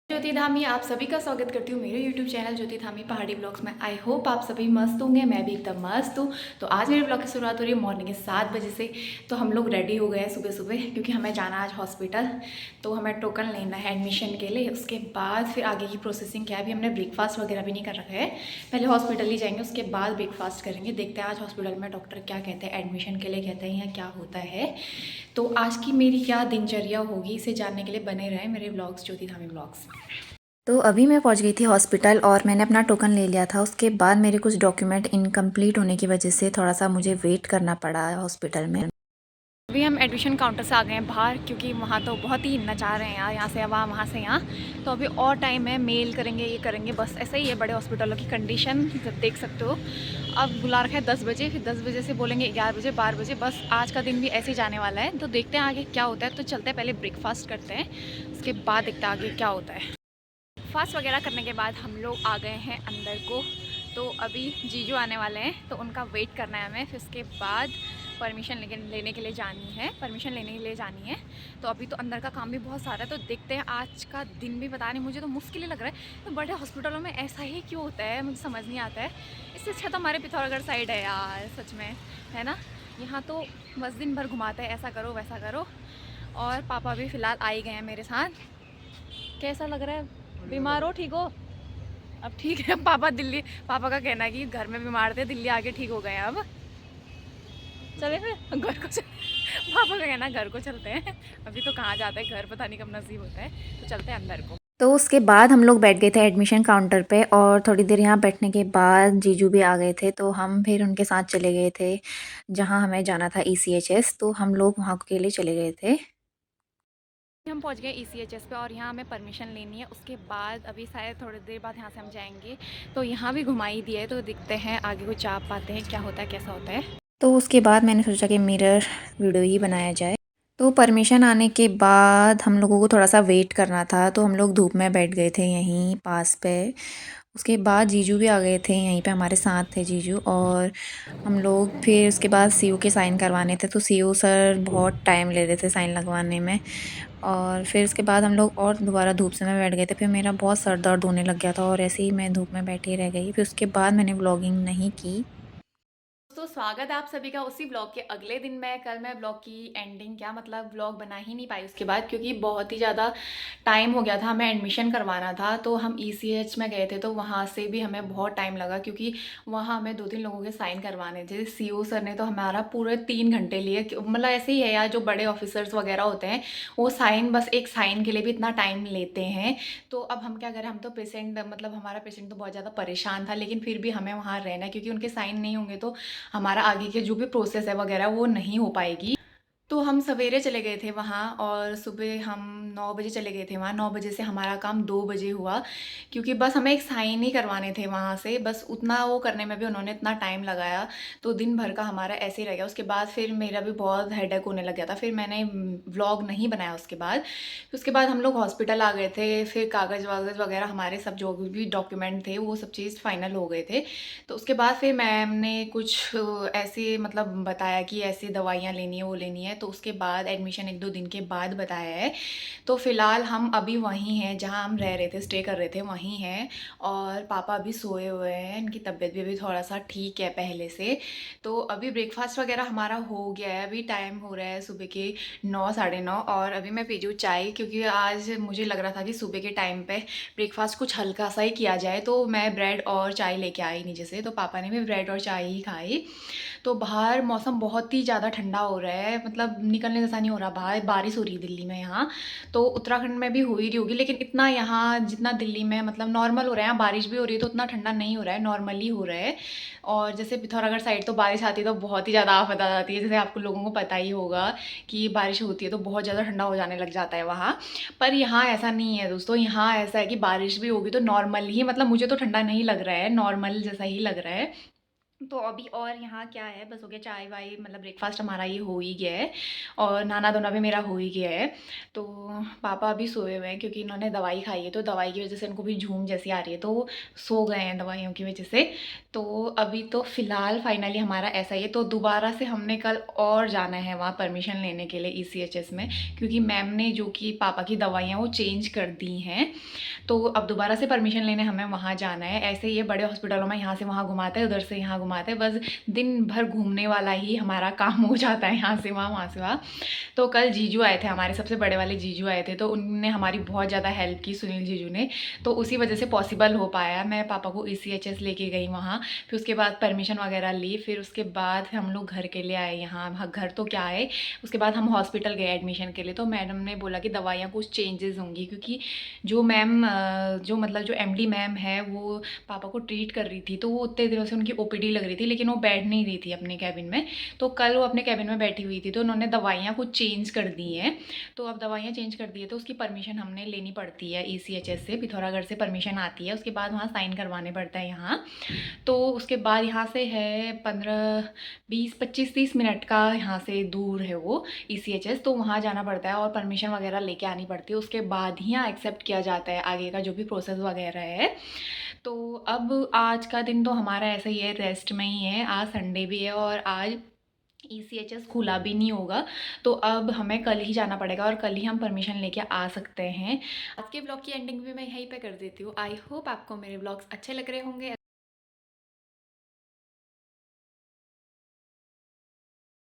ज्योति धामी, आप सभी का स्वागत करती हूँ मेरे YouTube चैनल ज्योति धामी पहाड़ी ब्लॉग्स में। आई होप आप सभी मस्त होंगे, मैं भी एकदम मस्त हूँ। तो आज मेरे ब्लॉग की शुरुआत हो रही है मॉर्निंग के 7 बजे से। तो हम लोग रेडी हो गए हैं सुबह सुबह, क्योंकि हमें जाना आज हॉस्पिटल। तो हमें टोकन लेना है एडमिशन के लिए। उसके बाद फिर आगे की प्रोसेसिंग क्या है, अभी हमने ब्रेकफास्ट वगैरह भी नहीं कर रखा है। पहले हॉस्पिटल ही जाएंगे, उसके बाद ब्रेकफास्ट करेंगे। देखते हैं आज हॉस्पिटल में डॉक्टर क्या कहते हैं, एडमिशन के लिए कहते हैं या क्या होता है। तो आज की मेरी क्या दिनचर्या होगी, इसे जानने के लिए बने रहे मेरे ब्लॉग्स ज्योति धामी ब्लॉग्स। तो अभी मैं पहुंच गई थी हॉस्पिटल और मैंने अपना टोकन ले लिया था। उसके बाद मेरे कुछ डॉक्यूमेंट इनकम्प्लीट होने की वजह से थोड़ा सा मुझे वेट करना पड़ा हॉस्पिटल में। अभी हम एडमिशन काउंटर से आ गए हैं बाहर, क्योंकि वहाँ तो बहुत ही नचा रहे हैं यार, यहाँ से वहाँ से यहाँ। तो अभी और टाइम है, मेल करेंगे, ये करेंगे, बस ऐसा ही है बड़े हॉस्पिटलों की कंडीशन, जब देख सकते हो। अब बुला रखा है 10 बजे, फिर 10 बजे से बोलेंगे 11 बजे 12 बजे, बस आज का दिन भी ऐसे ही जाने वाला है। तो देखते हैं आगे क्या होता है। तो चलते हैं, पहले ब्रेकफास्ट करते हैं, उसके बाद देखते हैं आगे क्या होता है। फास्ट वगैरह करने के बाद हम लोग आ गए हैं अंदर को। तो अभी जीजू आने वाले हैं, तो उनका वेट करना है हमें। फिर उसके बाद परमिशन लेने के लिए जानी है, परमिशन लेने के लिए जानी है। तो अभी तो अंदर का काम भी बहुत सारा है, तो देखते हैं आज का दिन भी। पता नहीं, मुझे तो मुश्किल ही लग रहा है। तो बड़े हॉस्पिटलों में ऐसा ही क्यों होता है, मुझे समझ नहीं आता है। इससे अच्छा तो हमारे पिथौरागढ़ साइड है यार, सच में, है ना। यहाँ तो बस दिन भर घुमाते हैं, ऐसा करो वैसा करो। और पापा भी फ़िलहाल आ ही गए हैं मेरे साथ। कैसा लग रहा है, बीमार हो, ठीक हो? अब ठीक है। पापा दिल्ली, पापा का कहना है कि घर में बीमार थे, दिल्ली आके ठीक हो गए हैं। अब चले फिर घर को पापा का कहना है घर को चलते हैं। अभी तो कहाँ जाते हैं घर, पता नहीं कब नसीब होता है। तो चलते हैं अंदर को। तो उसके बाद हम लोग बैठ गए थे एडमिशन काउंटर पे और थोड़ी देर यहाँ बैठने के बाद जीजू भी आ गए थे। तो हम फिर उनके साथ चले गए थे जहाँ हमें जाना था ECHS। तो हम लोग वहाँ के लिए चले गए थे। हम पहुंच गए ECHS पे, और यहाँ हमें परमिशन लेनी है। उसके बाद अभी शायद थोड़ी देर बाद यहाँ से हम जाएंगे। तो यहाँ भी घुमाई दिया है, तो दिखते हैं आगे कुछ जा पाते हैं, क्या होता है कैसा होता है। तो उसके बाद मैंने सोचा कि मिरर वीडियो ही बनाया जाए। तो परमिशन आने के बाद हम लोगों को थोड़ा सा वेट करना था, तो हम लोग धूप में बैठ गए थे यहीं पास पे। उसके बाद जीजू भी आ गए थे, यहीं पे हमारे साथ थे जीजू। और हम लोग फिर उसके बाद सीओ के साइन करवाने थे, तो सीओ सर बहुत टाइम ले रहे थे साइन लगवाने में। और फिर उसके बाद हम लोग और दोबारा धूप से में बैठ गए थे। फिर मेरा बहुत सर दर्द होने लग गया था और ऐसे ही मैं धूप में बैठी रह गई। फिर उसके बाद मैंने व्लॉगिंग नहीं की। दोस्तों, स्वागत है आप सभी का उसी ब्लॉग के अगले दिन में। कल मैं ब्लॉग की एंडिंग, क्या मतलब ब्लॉग बना ही नहीं पाई उसके बाद, क्योंकि बहुत ही ज़्यादा टाइम हो गया था। हमें एडमिशन करवाना था, तो हम ECH में गए थे, तो वहाँ से भी हमें बहुत टाइम लगा, क्योंकि वहाँ हमें 2-3 लोगों के साइन करवाने थे। CO सर ने तो हमारा पूरे 3 घंटे लिए। मतलब ऐसे ही है यार, जो बड़े ऑफिसर्स वगैरह होते हैं, वो साइन, बस एक साइन के लिए भी इतना टाइम लेते हैं। तो अब हम क्या करें, हम तो पेशेंट, मतलब हमारा पेशेंट तो बहुत ज़्यादा परेशान था, लेकिन फिर भी हमें वहाँ रहना है, क्योंकि उनके साइन नहीं होंगे तो हमारा आगे के जो भी प्रोसेस है वगैरह वो नहीं हो पाएगी। तो हम सवेरे चले गए थे वहाँ, और सुबह हम 9 बजे चले गए थे वहाँ। 9 बजे से हमारा काम 2 बजे हुआ, क्योंकि बस हमें एक साइन ही करवाने थे वहाँ से, बस उतना वो करने में भी उन्होंने इतना टाइम लगाया। तो दिन भर का हमारा ऐसे ही रह गया। उसके बाद फिर मेरा भी बहुत हेडेक होने लग गया था, फिर मैंने व्लॉग नहीं बनाया उसके बाद। उसके बाद हम लोग हॉस्पिटल आ गए थे, फिर कागज़ वागज़ वगैरह हमारे सब जो भी डॉक्यूमेंट थे वो सब चीज़ फाइनल हो गए थे। तो उसके बाद फिर मैम ने कुछ ऐसे मतलब बताया कि ऐसी दवाइयाँ लेनी है, वो लेनी है। तो उसके बाद एडमिशन 1-2 दिन के बाद बताया है। तो फ़िलहाल हम अभी वहीं हैं जहाँ हम रह रहे थे, स्टे कर रहे थे, वहीं हैं। और पापा अभी सोए हुए हैं, इनकी तबीयत भी अभी थोड़ा सा ठीक है पहले से। तो अभी ब्रेकफास्ट वगैरह हमारा हो गया है। अभी टाइम हो रहा है सुबह के 9, साढ़े 9, और अभी मैं पी रही हूँ चाय, क्योंकि आज मुझे लग रहा था कि सुबह के टाइम पे ब्रेकफास्ट कुछ हल्का सा ही किया जाए। तो मैं ब्रेड और चाय लेके आई नीचे से, तो पापा ने भी ब्रेड और चाय ही खाई। तो बाहर मौसम बहुत ही ज़्यादा ठंडा हो रहा है, मतलब निकलने जैसा नहीं हो रहा। बाहर बारिश हो रही है दिल्ली में यहाँ। तो उत्तराखंड में भी हो ही रही होगी, लेकिन इतना यहाँ जितना दिल्ली में मतलब नॉर्मल हो रहा है, यहाँ बारिश भी हो रही है, तो उतना ठंडा नहीं हो रहा है, नॉर्मली हो रहा है। और जैसे पिथौरागढ़ साइड तो बारिश आती है तो बहुत ही ज़्यादा आफत आ जाती है, जैसे आपको लोगों को पता ही होगा कि बारिश होती है तो बहुत ज़्यादा ठंडा हो जाने लग जाता है वहाँ। पर यहाँ ऐसा नहीं है दोस्तों, यहाँ ऐसा है कि बारिश भी होगी तो नॉर्मल ही, मतलब मुझे तो ठंडा नहीं लग रहा है, नॉर्मल जैसा ही लग रहा है। तो अभी और यहाँ क्या है, बस हो गया चाय वाय, मतलब ब्रेकफास्ट हमारा ये हो ही गया है और नहाना धोना भी मेरा हो ही गया है। तो पापा अभी सोए हुए हैं क्योंकि इन्होंने दवाई खाई है, तो दवाई की वजह से इनको भी झूम जैसी आ रही है, तो वो सो गए हैं दवाइयों की वजह से। तो अभी तो फ़िलहाल फाइनली हमारा ऐसा ही है। तो दोबारा से हमने कल और जाना है वहाँ परमिशन लेने के लिए ECHS में, क्योंकि मैम ने जो कि पापा की दवाइयाँ वो चेंज कर दी हैं। तो अब दोबारा से परमिशन लेने हमें वहाँ जाना है। ऐसे ही ये बड़े हॉस्पिटलों में यहाँ से वहाँ घुमाते हैं, उधर से यहाँ घुमाते हैं, बस दिन भर घूमने वाला ही हमारा काम हो जाता है, यहाँ से वहाँ, वहाँ से वहाँ। तो कल जीजू आए थे, हमारे सबसे बड़े वाले जीजू आए थे, तो उन्होंने हमारी बहुत ज़्यादा हेल्प की, सुनील जीजू ने। तो उसी वजह से पॉसिबल हो पाया। मैं पापा को ECHS लेके गई वहाँ, फिर उसके बाद परमिशन वगैरह ली, फिर उसके बाद हम लोग घर के लिए आए यहाँ। घर तो क्या है, उसके बाद हम हॉस्पिटल गए एडमिशन के लिए। तो मैडम ने बोला कि दवाइयाँ कुछ चेंजेस होंगी, क्योंकि जो मैम जो मतलब जो MD मैम है वो पापा को ट्रीट कर रही थी, तो वो उतने दिनों से उनकी OPD लग रही थी, लेकिन वो बैठ नहीं रही थी अपने कैबिन में। तो कल वो अपने कैबिन में बैठी हुई थी, तो उन्होंने दवाइयाँ कुछ चेंज कर दी हैं। तो अब दवाइयाँ चेंज कर दी है, तो उसकी परमिशन हमने लेनी पड़ती है ECHS से, पिथौरागढ़ से परमिशन आती है, उसके बाद वहाँ साइन करवाने पड़ता है यहाँ। तो उसके बाद यहाँ से है 15-20-25-30 मिनट का यहाँ से दूर है वो ECHS, तो वहाँ जाना पड़ता है और परमिशन वगैरह लेके आनी पड़ती है। उसके बाद ही यहाँ एक्सेप्ट किया जाता है आगे का जो भी प्रोसेस वगैरह है। तो अब आज का दिन तो हमारा ऐसा ही है, रेस्ट में ही है। आज संडे भी है और आज ECHS खुला भी नहीं होगा, तो अब हमें कल ही जाना पड़ेगा और कल ही हम परमिशन लेके आ सकते हैं। आज के ब्लॉग की एंडिंग भी मैं यहीं पे कर देती हूँ। आई होप आपको मेरे ब्लॉग्स अच्छे लग रहे होंगे।